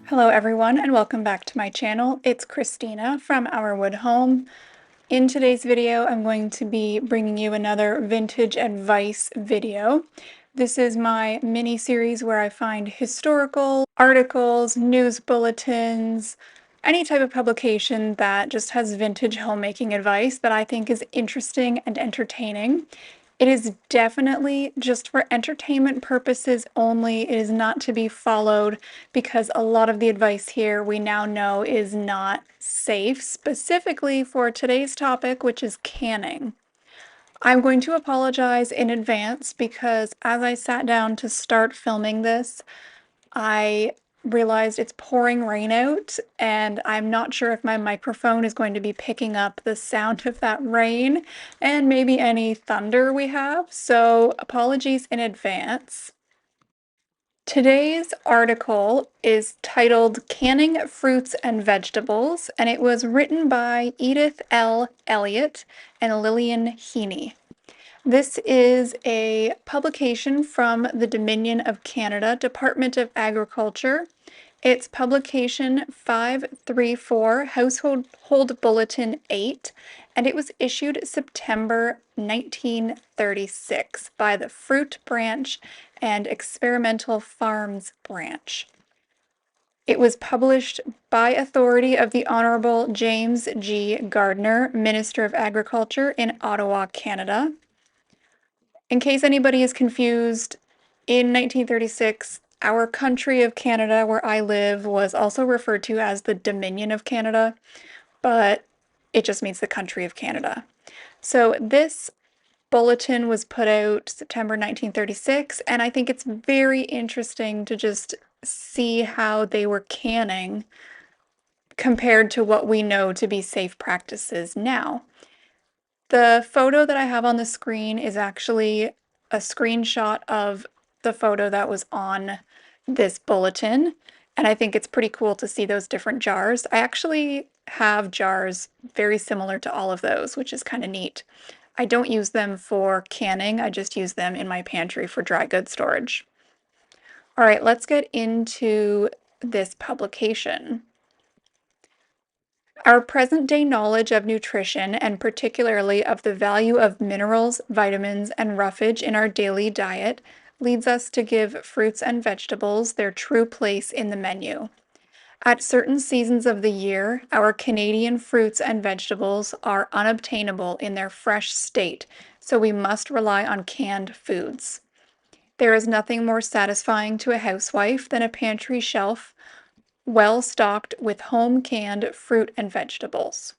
Hello everyone and welcome back to my channel. It's Christina from Our Wood Home. In today's video, I'm going to be bringing you another vintage advice video. This is my mini series where I find historical articles, news bulletins, any type of publication that just has vintage homemaking advice that I think is interesting and entertaining. It is definitely just for entertainment purposes only. It is not to be followed because a lot of the advice here we now know is not safe, specifically for today's topic, which is canning. I'm going to apologize in advance because as I sat down to start filming this, I realized it's pouring rain out, and I'm not sure if my microphone is going to be picking up the sound of that rain and maybe any thunder we have, so apologies in advance. Today's article is titled Canning Fruits and Vegetables, and it was written by Edith L. Elliott and Lillian Heaney. This is a publication from the Dominion of Canada, Department of Agriculture. It's publication 534, Household Bulletin 8, and it was issued September 1936 by the Fruit Branch and Experimental Farms Branch. It was published by authority of the Honorable James G. Gardner, Minister of Agriculture in Ottawa, Canada. In case anybody is confused, in 1936, our country of Canada, where I live, was also referred to as the Dominion of Canada, but it just means the country of Canada. So this bulletin was put out September 1936, and I think it's very interesting to just see how they were canning compared to what we know to be safe practices now. The photo that I have on the screen is actually a screenshot of the photo that was on this bulletin, and I think it's pretty cool to see those different jars. I actually have jars very similar to all of those, which is kind of neat. I don't use them for canning, I just use them in my pantry for dry goods storage. All right, let's get into this publication. Our present-day knowledge of nutrition, and particularly of the value of minerals, vitamins, and roughage in our daily diet, leads us to give fruits and vegetables their true place in the menu. At certain seasons of the year, our Canadian fruits and vegetables are unobtainable in their fresh state, so we must rely on canned foods. There is nothing more satisfying to a housewife than a pantry shelf well stocked with home canned fruit and vegetables.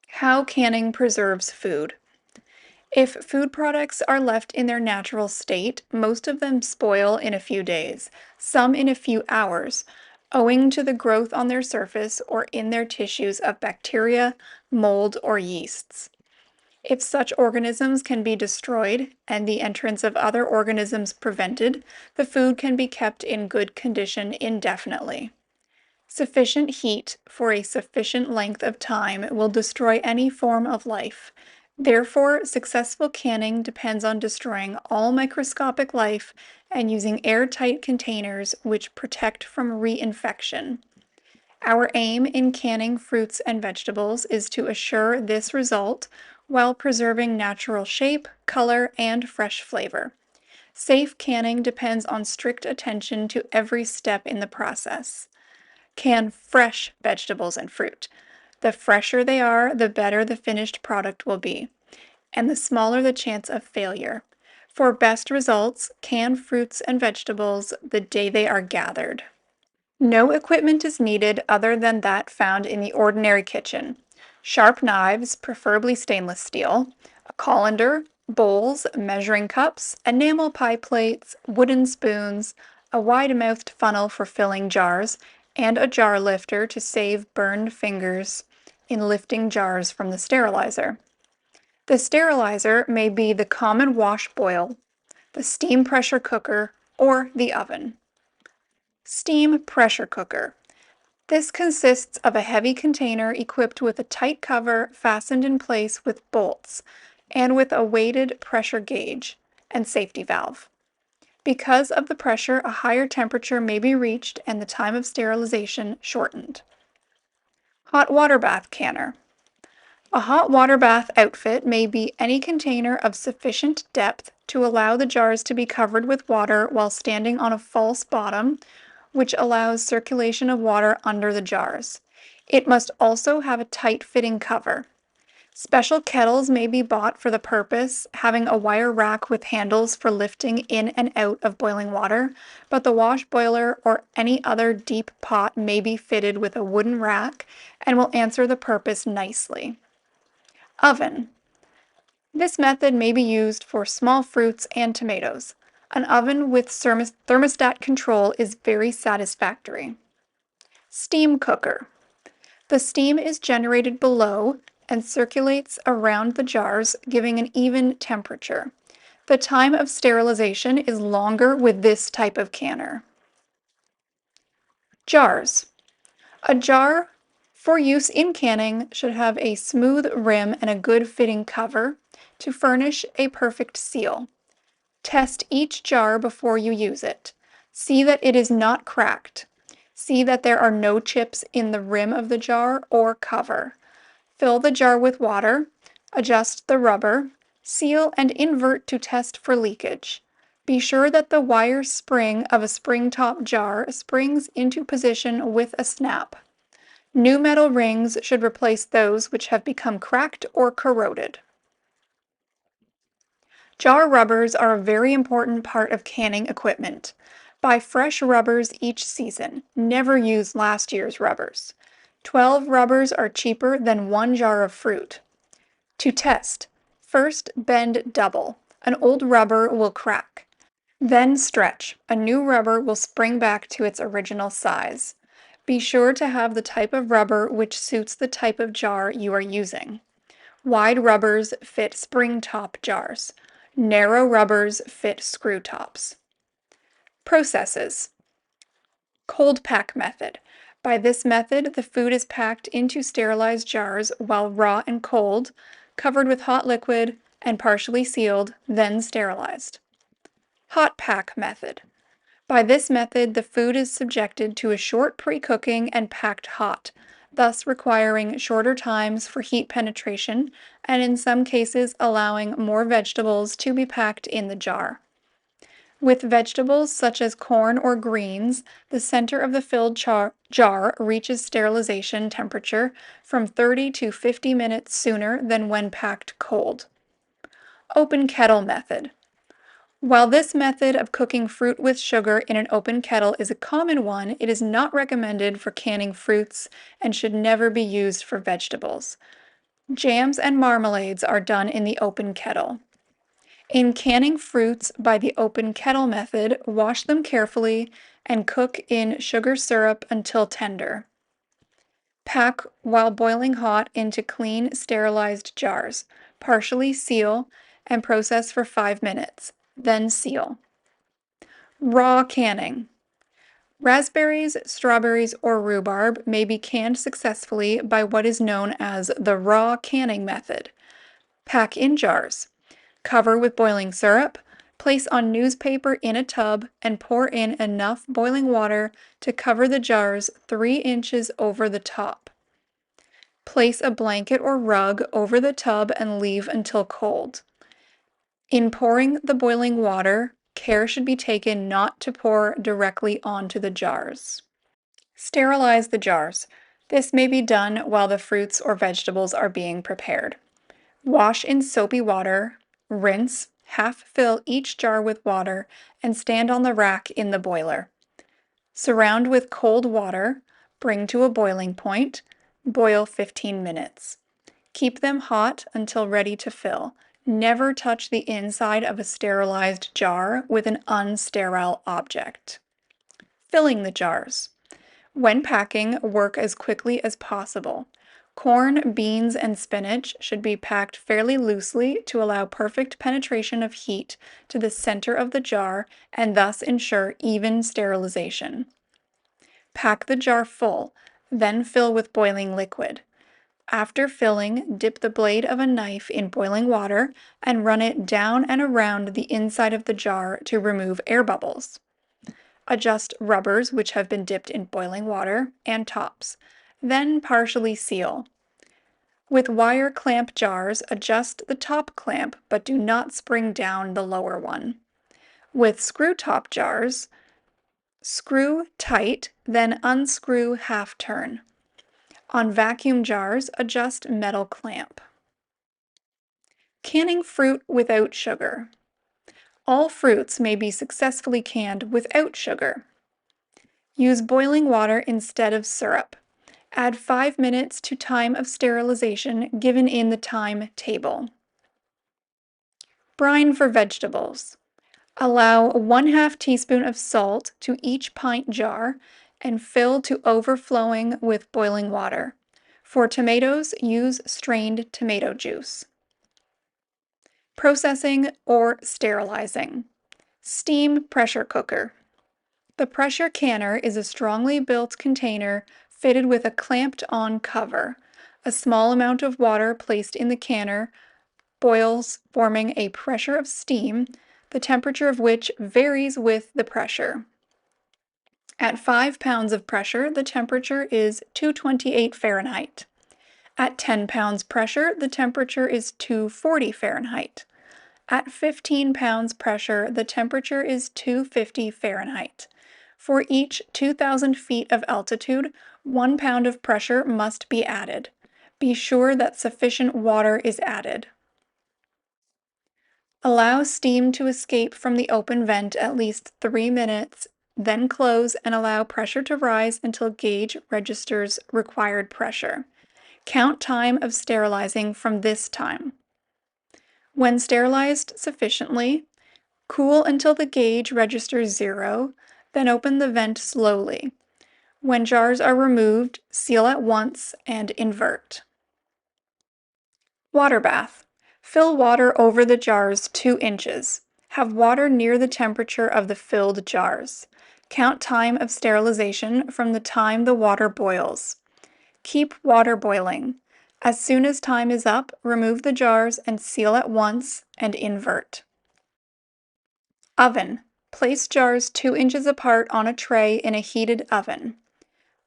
How canning preserves food. If food products are left in their natural state, most of them spoil in a few days, some in a few hours, owing to the growth on their surface or in their tissues of bacteria, mold, or yeasts. If such organisms can be destroyed and the entrance of other organisms prevented, the food can be kept in good condition indefinitely. Sufficient heat for a sufficient length of time will destroy any form of life. Therefore, successful canning depends on destroying all microscopic life and using airtight containers which protect from reinfection. Our aim in canning fruits and vegetables is to assure this result while preserving natural shape, color, and fresh flavor. Safe canning depends on strict attention to every step in the process. Can fresh vegetables and fruit. The fresher they are, the better the finished product will be, and the smaller the chance of failure. For best results, can fruits and vegetables the day they are gathered. No equipment is needed other than that found in the ordinary kitchen. Sharp knives, preferably stainless steel, a colander, bowls, measuring cups, enamel pie plates, wooden spoons, a wide-mouthed funnel for filling jars, and a jar lifter to save burned fingers in lifting jars from the sterilizer. The sterilizer may be the common wash boil, the steam pressure cooker, or the oven. Steam pressure cooker. This consists of a heavy container equipped with a tight cover fastened in place with bolts, and with a weighted pressure gauge and safety valve. Because of the pressure, a higher temperature may be reached and the time of sterilization shortened. Hot water bath canner. A hot water bath outfit may be any container of sufficient depth to allow the jars to be covered with water while standing on a false bottom, which allows circulation of water under the jars. It must also have a tight-fitting cover. Special kettles may be bought for the purpose, having a wire rack with handles for lifting in and out of boiling water, but the wash boiler or any other deep pot may be fitted with a wooden rack and will answer the purpose nicely. Oven. This method may be used for small fruits and tomatoes. An oven with thermostat control is very satisfactory. Steam cooker. The steam is generated below and circulates around the jars, giving an even temperature. The time of sterilization is longer with this type of canner. Jars. A jar for use in canning should have a smooth rim and a good fitting cover to furnish a perfect seal. Test each jar before you use it. See that it is not cracked. See that there are no chips in the rim of the jar or cover. Fill the jar with water, adjust the rubber, seal and invert to test for leakage. Be sure that the wire spring of a spring top jar springs into position with a snap. New metal rings should replace those which have become cracked or corroded. Jar rubbers are a very important part of canning equipment. Buy fresh rubbers each season. Never use last year's rubbers. 12 rubbers are cheaper than 1 jar of fruit. To test, first bend double. An old rubber will crack. Then stretch. A new rubber will spring back to its original size. Be sure to have the type of rubber which suits the type of jar you are using. Wide rubbers fit spring top jars. Narrow rubbers fit screw tops. Processes. Cold pack method. By this method, the food is packed into sterilized jars while raw and cold, covered with hot liquid, and partially sealed, then sterilized. Hot pack method. By this method, the food is subjected to a short pre-cooking and packed hot, thus requiring shorter times for heat penetration and in some cases allowing more vegetables to be packed in the jar. With vegetables such as corn or greens, the center of the filled jar reaches sterilization temperature from 30 to 50 minutes sooner than when packed cold. Open kettle method. While this method of cooking fruit with sugar in an open kettle is a common one, it is not recommended for canning fruits and should never be used for vegetables. Jams and marmalades are done in the open kettle. In canning fruits by the open kettle method, wash them carefully and cook in sugar syrup until tender. Pack while boiling hot into clean, sterilized jars. Partially seal and process for 5 minutes. Then seal. Raw canning. Raspberries, strawberries, or rhubarb may be canned successfully by what is known as the raw canning method. Pack in jars. Cover with boiling syrup, place on newspaper in a tub, and pour in enough boiling water to cover the jars 3 inches over the top. Place a blanket or rug over the tub and leave until cold. In pouring the boiling water, care should be taken not to pour directly onto the jars. Sterilize the jars. This may be done while the fruits or vegetables are being prepared. Wash in soapy water, rinse, half fill each jar with water, and stand on the rack in the boiler. Surround with cold water, bring to a boiling point, boil 15 minutes. Keep them hot until ready to fill. Never touch the inside of a sterilized jar with an unsterile object. Filling the jars. When packing, work as quickly as possible. Corn, beans, and spinach should be packed fairly loosely to allow perfect penetration of heat to the center of the jar and thus ensure even sterilization. Pack the jar full, then fill with boiling liquid. After filling, dip the blade of a knife in boiling water and run it down and around the inside of the jar to remove air bubbles. Adjust rubbers which have been dipped in boiling water and tops. Then partially seal. With wire clamp jars, adjust the top clamp but do not spring down the lower one. With screw top jars, screw tight, then unscrew half turn. On vacuum jars, adjust metal clamp. Canning fruit without sugar. All fruits may be successfully canned without sugar. Use boiling water instead of syrup. Add 5 minutes to time of sterilization given in the time table. Brine for vegetables. Allow 1/2 teaspoon of salt to each pint jar and fill to overflowing with boiling water. For tomatoes, use strained tomato juice. Processing or sterilizing. Steam pressure cooker. The pressure canner is a strongly built container fitted with a clamped-on cover. A small amount of water placed in the canner boils, forming a pressure of steam, the temperature of which varies with the pressure. At 5 pounds of pressure, the temperature is 228 Fahrenheit. At 10 pounds pressure, the temperature is 240 Fahrenheit. At 15 pounds pressure, the temperature is 250 Fahrenheit. For each 2,000 feet of altitude, 1 pound of pressure must be added. Be sure that sufficient water is added. Allow steam to escape from the open vent at least 3 minutes, then close and allow pressure to rise until gauge registers required pressure. Count time of sterilizing from this time. When sterilized sufficiently, cool until the gauge registers 0, then open the vent slowly. When jars are removed, seal at once and invert. Water bath. Fill water over the jars 2 inches. Have water near the temperature of the filled jars. Count time of sterilization from the time the water boils. Keep water boiling. As soon as time is up, remove the jars and seal at once and invert. Oven. Place jars 2 inches apart on a tray in a heated oven.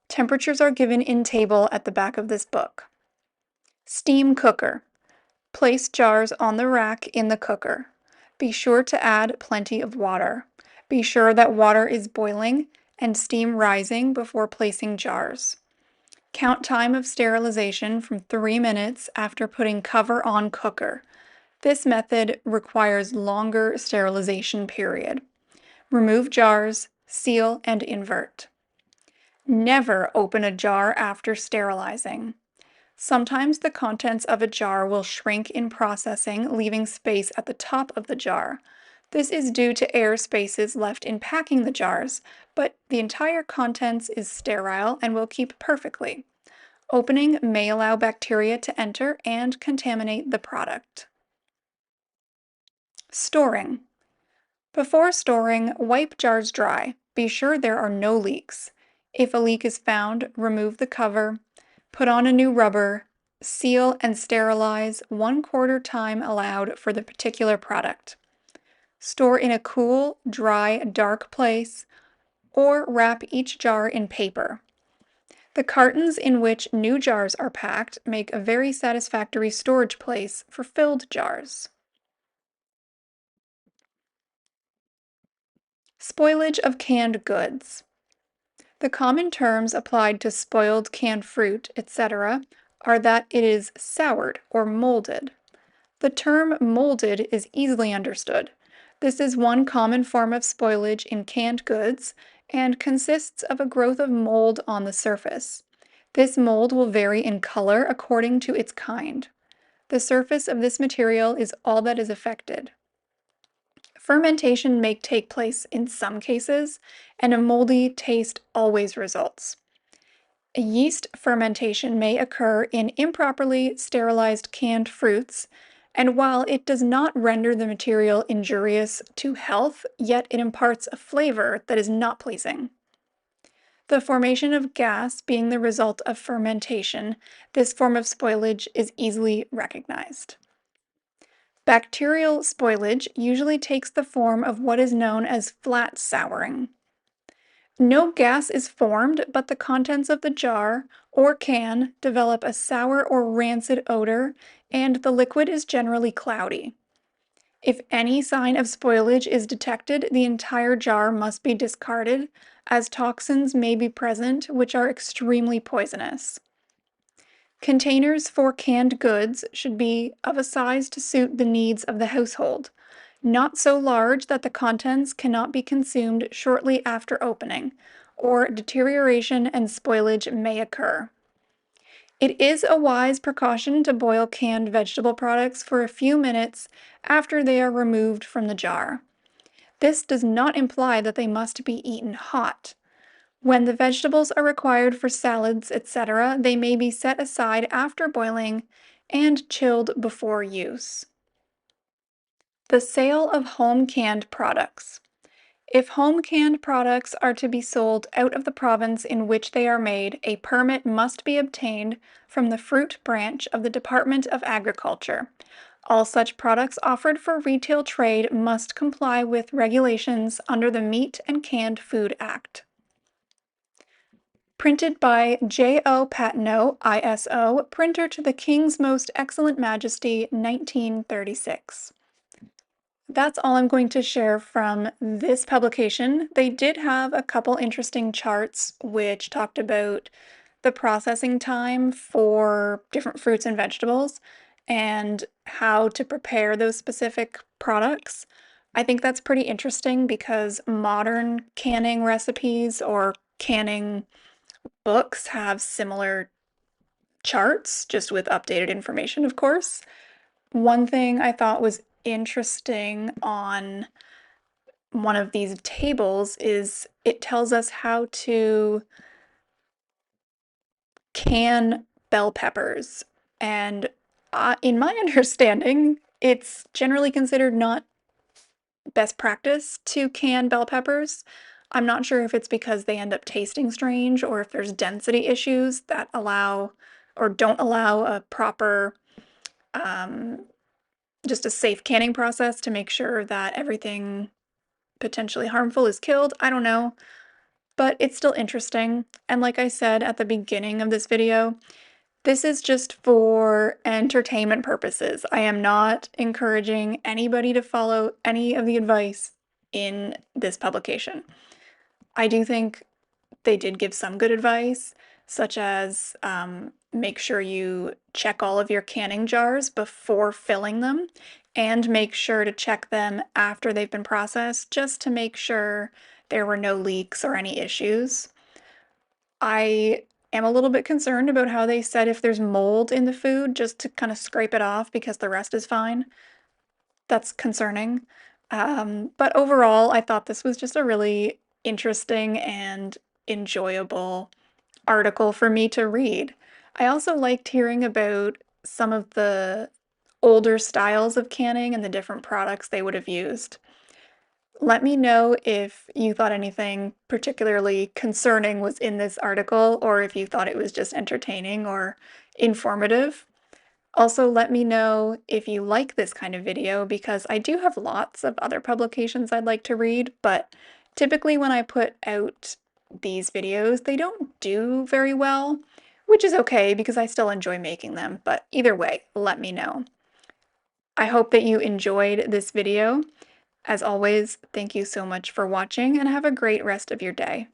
Temperatures are given in table at the back of this book. Steam cooker. Place jars on the rack in the cooker. Be sure to add plenty of water. Be sure that water is boiling and steam rising before placing jars. Count time of sterilization from 3 minutes after putting cover on cooker. This method requires longer sterilization period. Remove jars, seal, and invert. Never open a jar after sterilizing. Sometimes the contents of a jar will shrink in processing, leaving space at the top of the jar. This is due to air spaces left in packing the jars, but the entire contents is sterile and will keep perfectly. Opening may allow bacteria to enter and contaminate the product. Storing. Before storing, wipe jars dry. Be sure there are no leaks. If a leak is found, remove the cover, put on a new rubber, seal and sterilize 1/4 time allowed for the particular product. Store in a cool, dry, dark place, or wrap each jar in paper. The cartons in which new jars are packed make a very satisfactory storage place for filled jars. Spoilage of canned goods. The common terms applied to spoiled canned fruit, etc., are that it is soured or molded. The term molded is easily understood. This is one common form of spoilage in canned goods and consists of a growth of mold on the surface. This mold will vary in color according to its kind. The surface of this material is all that is affected. Fermentation may take place in some cases, and a moldy taste always results. A yeast fermentation may occur in improperly sterilized canned fruits, and while it does not render the material injurious to health, yet it imparts a flavor that is not pleasing. The formation of gas being the result of fermentation, this form of spoilage is easily recognized. Bacterial spoilage usually takes the form of what is known as flat souring. No gas is formed, but the contents of the jar or can develop a sour or rancid odor, and the liquid is generally cloudy. If any sign of spoilage is detected, the entire jar must be discarded, as toxins may be present, which are extremely poisonous. Containers for canned goods should be of a size to suit the needs of the household, not so large that the contents cannot be consumed shortly after opening, or deterioration and spoilage may occur. It is a wise precaution to boil canned vegetable products for a few minutes after they are removed from the jar. This does not imply that they must be eaten hot. When the vegetables are required for salads, etc., they may be set aside after boiling and chilled before use. The sale of home canned products. If home canned products are to be sold out of the province in which they are made, a permit must be obtained from the fruit branch of the Department of Agriculture. All such products offered for retail trade must comply with regulations under the Meat and Canned Food Act. Printed by J.O. Patno, ISO, Printer to the King's Most Excellent Majesty, 1936. That's all I'm going to share from this publication. They did have a couple interesting charts which talked about the processing time for different fruits and vegetables and how to prepare those specific products. I think that's pretty interesting because modern canning recipes or canning books have similar charts, just with updated information, of course. One thing I thought was interesting on one of these tables is it tells us how to can bell peppers. And in my understanding, it's generally considered not best practice to can bell peppers. I'm not sure if it's because they end up tasting strange or if there's density issues that allow or don't allow a proper, um, just a safe canning process to make sure that everything potentially harmful is killed. I don't know, but it's still interesting. And like I said at the beginning of this video, this is just for entertainment purposes. I am not encouraging anybody to follow any of the advice in this publication. I do think they did give some good advice, such as make sure you check all of your canning jars before filling them, and make sure to check them after they've been processed, just to make sure there were no leaks or any issues. I am a little bit concerned about how they said if there's mold in the food, just to kind of scrape it off because the rest is fine. That's concerning. But overall, I thought this was just a really interesting and enjoyable article for me to read. I also liked hearing about some of the older styles of canning and the different products they would have used. Let me know if you thought anything particularly concerning was in this article or if you thought it was just entertaining or informative. Also, let me know if you like this kind of video because I do have lots of other publications I'd like to read, but typically when I put out these videos, they don't do very well, which is okay because I still enjoy making them, but either way, let me know. I hope that you enjoyed this video. As always, thank you so much for watching and have a great rest of your day.